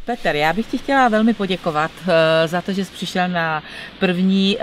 Petr, já bych ti chtěla velmi poděkovat za to, že jsi přišel na první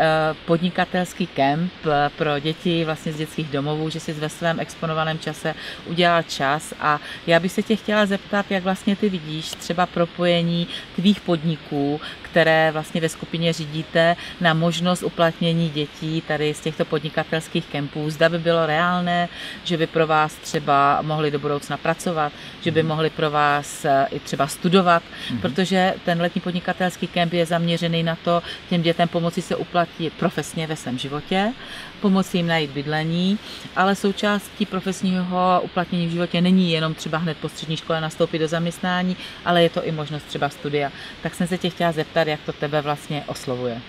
podnikatelský kemp pro děti vlastně z dětských domovů, že jsi ve svém exponovaném čase udělal čas a já bych se tě chtěla zeptat, jak vlastně ty vidíš třeba propojení tvých podniků, které vlastně ve skupině řídíte, na možnost uplatnění dětí tady z těchto podnikatelských kempů. Zda by bylo reálné, že by pro vás třeba mohli do budoucna pracovat, že by mohli pro vás i třeba studovat, protože ten letní podnikatelský kemp je zaměřený na to, těm dětem pomoci se uplatnit profesně ve svém životě, pomoci jim najít bydlení, ale součástí profesního uplatnění v životě není jenom třeba hned po střední škole nastoupit do zaměstnání, ale je to i možnost třeba studia. Tak jsem se tě chtěla zeptat, jak to tebe vlastně oslovuje.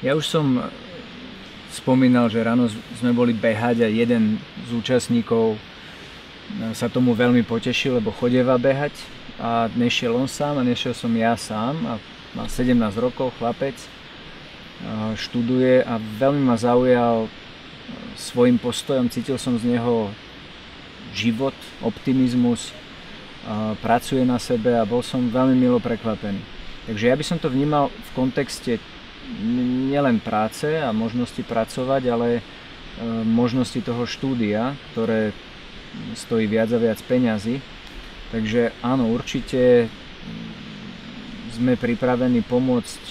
Ja už som spomínal, že ráno sme boli behať a jeden z účastníkov sa tomu veľmi potešil, lebo chodieva behať a nešiel on sám a nešiel som ja sám a má 17 rokov, chlapec, študuje a veľmi ma zaujal svojim postojom, cítil som z neho život, optimizmus, pracuje na sebe a bol som veľmi milo prekvapený. Takže ja by som to vnímal v kontexte nielen práce a možnosti pracovať, ale možnosti toho štúdia, ktoré stojí viac a viac peňazí. Takže áno, určite sme pripravení pomôcť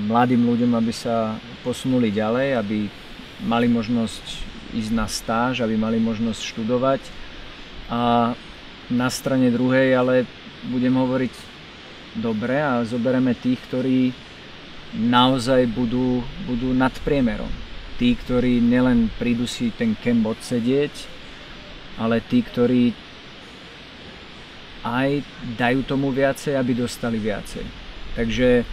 mladým ľuďom, aby sa posunuli ďalej, aby mali možnosť ísť na stáž, aby mali možnosť študovať. A na strane druhej ale budem hovoriť dobre a zoberieme tých, ktorí naozaj budú nad priemerom. Tí, ktorí nielen prídu si ten kemp odsedieť, ale tí, ktorí aj dajú tomu viacej, aby dostali viacej. Takže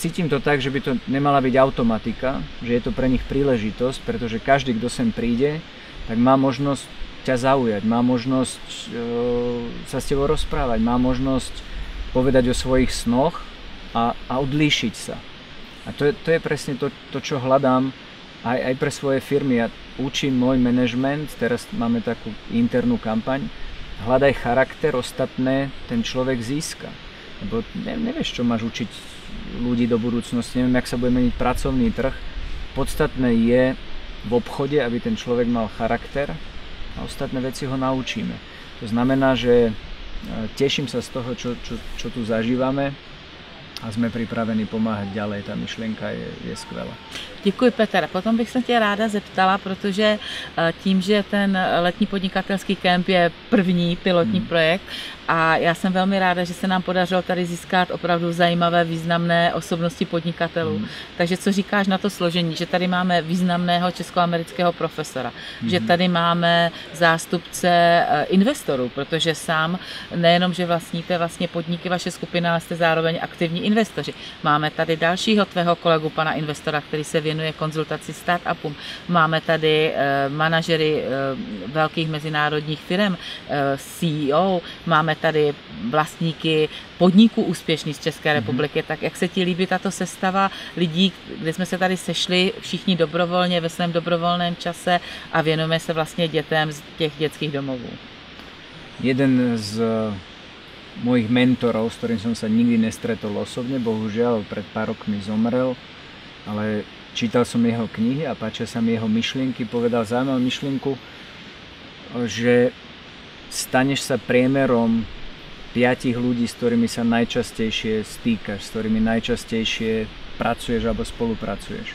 cítim to tak, že by to nemala byť automatika, že je to pre nich príležitosť, pretože každý, kto sem príde, tak má možnosť ťa zaujať, má možnosť sa s tebou rozprávať, má možnosť povedať o svojich snoch a odlíšiť sa. A to je presne to, čo hľadám aj pre svoje firmy. Ja učím môj manažment, teraz máme takú internú kampaň, hľadaj charakter, ostatné ten človek získa. Lebo nevieš, čo máš učiť ľudí do budúcnosti, neviem, jak sa bude meniť pracovný trh. Podstatné je v obchode, aby ten človek mal charakter a ostatné veci ho naučíme. To znamená, že teším sa z toho, čo tu zažívame a jsme připraveni pomáhat ďalej. Ta myšlenka je skvělá. Děkuji, Petr. Potom bych se tě ráda zeptala, protože tím, že ten letní podnikatelský kemp je první pilotní projekt a já jsem velmi ráda, že se nám podařilo tady získat opravdu zajímavé, významné osobnosti podnikatelů. Takže co říkáš na to složení, že tady máme významného českoamerického profesora, že tady máme zástupce investorů, protože sám nejenom, že vlastníte vlastně podniky vaše skupina, ale jste zároveň aktivní investoři. Máme tady dalšího tvého kolegu, pana investora, který se věnuje konzultaci startupům. Máme tady manažery velkých mezinárodních firm, CEO, máme tady vlastníky podniků úspěšných z České republiky. Tak jak se ti líbí tato sestava lidí, kde jsme se tady sešli všichni dobrovolně ve svém dobrovolném čase a věnujeme se vlastně dětem z těch dětských domovů? Jeden z mojich mentorov, s ktorým som sa nikdy nestretol osobne, bohužiaľ pred pár rokmi zomrel, ale čítal som jeho knihy a páčia sa mi jeho myšlienky, povedal zaujímavú myšlienku, že staneš sa priemerom 5 ľudí, s ktorými sa najčastejšie stýkaš, s ktorými najčastejšie pracuješ alebo spolupracuješ.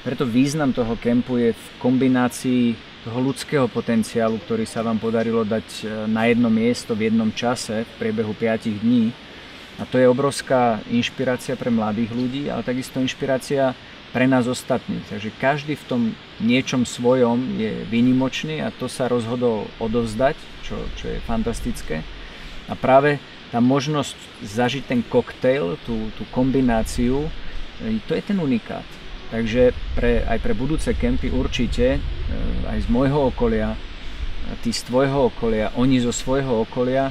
Preto význam toho kempu je v kombinácii toho ľudského potenciálu, ktorý sa vám podarilo dať na jedno miesto v jednom čase v priebehu 5 dní. A to je obrovská inšpirácia pre mladých ľudí, ale takisto inšpirácia pre nás ostatných. Takže každý v tom niečom svojom je výnimočný a to sa rozhodol odovzdať, čo je fantastické. A práve tá možnosť zažiť ten koktejl, tú kombináciu, to je ten unikát. Takže aj pre budúce kempy určite, aj z môjho okolia, ty z tvojho okolia, oni zo svojho okolia,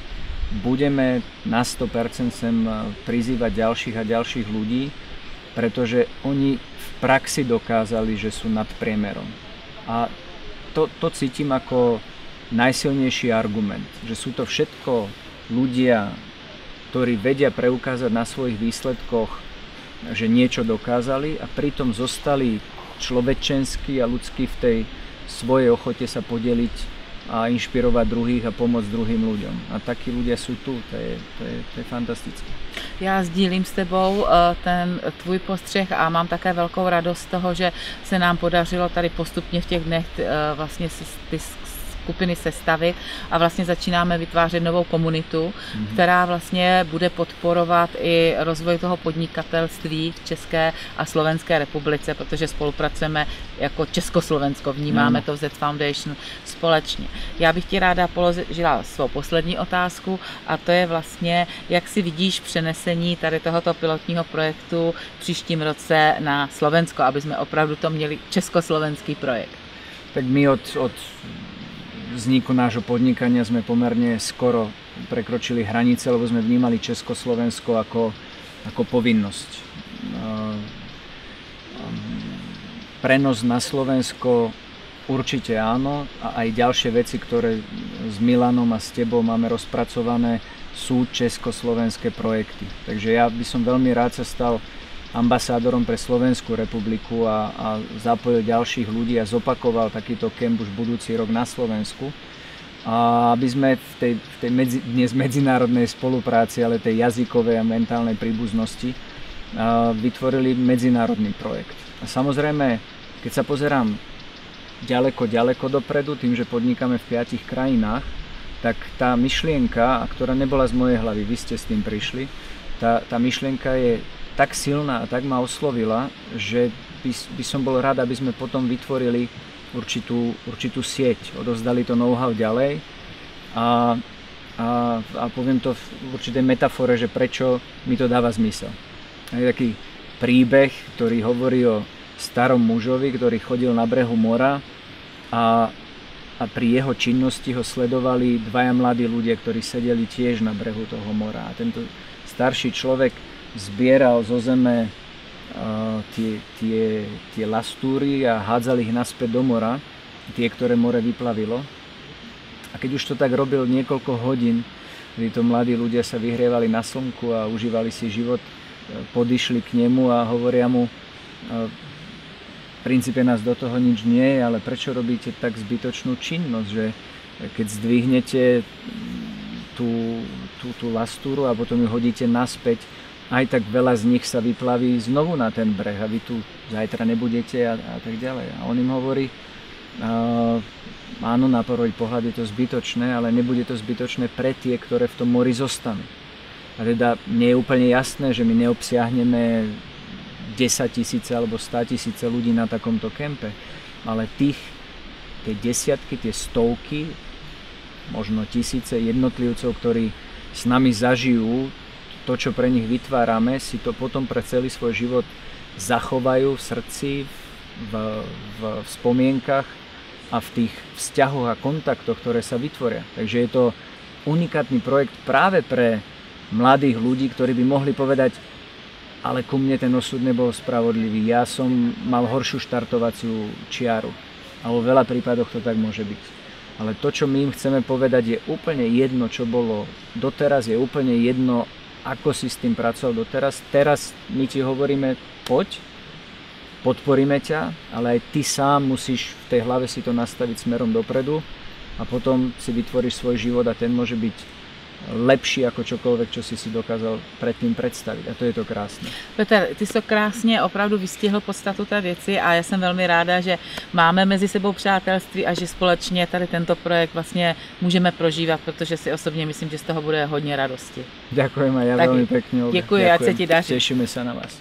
budeme na 100% sem prizývať ďalších a ďalších ľudí, pretože oni v praxi dokázali, že sú nad priemerom. A to cítim ako najsilnejší argument, že sú to všetko ľudia ktorí vedia preukázať na svojich výsledkoch, že niečo dokázali a pritom zostali človečenskí a ľudskí v tej svojej ochote sa podeliť a inšpirovať druhých a pomôcť druhým ľuďom. A takí ľudia sú tu, to je fantastické. Já sdílím s tebou ten tvůj postřeh a mám také velkou radost z toho, že se nám podařilo tady postupně v těch dnech vlastně ty skupiny sestavit a vlastně začínáme vytvářet novou komunitu, která vlastně bude podporovat i rozvoj toho podnikatelství v České a Slovenské republice, protože spolupracujeme jako Československo, vnímáme to v Z Foundation společně. Já bych ti ráda položila svou poslední otázku a to je vlastně, jak si vidíš přenesení tady tohoto pilotního projektu v příštím roce na Slovensko, aby jsme opravdu to měli československý projekt. Tak my od vzniku nášho podnikania sme pomerne skoro prekročili hranice, lebo sme vnímali Československo ako povinnosť. Prenos na Slovensko určite áno a aj ďalšie veci, ktoré s Milanom a s tebou máme rozpracované, sú československé projekty. Takže ja by som veľmi rád sa stal ambasádorom pre Slovenskú republiku a zapojil ďalších ľudí a zopakoval takýto kemp už budúci rok na Slovensku. A aby sme v tej dnes medzinárodnej spolupráci, ale tej jazykovej a mentálnej príbuznosti vytvorili medzinárodný projekt. A samozrejme, keď sa pozerám ďaleko dopredu, tým, že podnikáme v 5 krajinách, tak tá myšlienka, ktorá nebola z mojej hlavy, vy ste s tým prišli, tá myšlienka je tak silná a tak ma oslovila, že by som bol rád, aby sme potom vytvorili určitú sieť, odovzdali to know-how ďalej a poviem to v určitej metafore, že prečo mi to dáva zmysel. Je taký príbeh, ktorý hovorí o starom mužovi, ktorý chodil na brehu mora a pri jeho činnosti ho sledovali dvaja mladí ľudia, ktorí sedeli tiež na brehu toho mora. A tento starší človek zbieral zo zeme tie lastúry a hádzal ich naspäť do mora, tie, ktoré more vyplavilo. A keď už to tak robil niekoľko hodín, kedy to mladí ľudia sa vyhrievali na slnku a užívali si život, podišli k nemu a hovoria mu, v princípe nás do toho nič nie je, ale prečo robíte tak zbytočnú činnosť, že keď zdvihnete tú lastúru a potom ju hodíte naspäť, aj tak veľa z nich sa vyplaví znovu na ten breh a vy tu zajtra nebudete a tak ďalej. A on im hovorí, áno, na prvý pohľad je to zbytočné, ale nebude to zbytočné pre tie, ktoré v tom mori zostanú. A teda nie je úplne jasné, že my neobsiahneme 10 000 alebo 100 000 ľudí na takomto kempe, ale tie desiatky, tie stovky, možno tisíce jednotlivcov, ktorí s nami zažijú to, čo pre nich vytvárame, si to potom pre celý svoj život zachovajú v srdci, v spomienkach a v tých vzťahoch a kontaktoch, ktoré sa vytvoria. Takže je to unikátny projekt práve pre mladých ľudí, ktorí by mohli povedať, ale ku mne ten osud nebol spravodlivý, ja som mal horšiu štartovaciu čiaru. A vo veľa prípadoch to tak môže byť. Ale to, čo my im chceme povedať, je úplne jedno, čo bolo doteraz, je úplne jedno, ako si s tým pracoval doteraz. Teraz my ti hovoríme, poď, podporíme ťa, ale aj ty sám musíš v tej hlave si to nastaviť smerom dopredu a potom si vytvoríš svoj život a ten môže byť lepší ako čokoľvek, čo si dokázal predtým představit. A to je to krásné. Petr, ty jsi to krásně opravdu vystihl podstatu té věci a já jsem velmi ráda, že máme mezi sebou přátelství a že společně tady tento projekt vlastně můžeme prožívat, protože si osobně myslím, že z toho bude hodně radosti. Ďakujem a ja veľmi pekne. Děkuji, ať se ti daří. Tešíme sa na vás.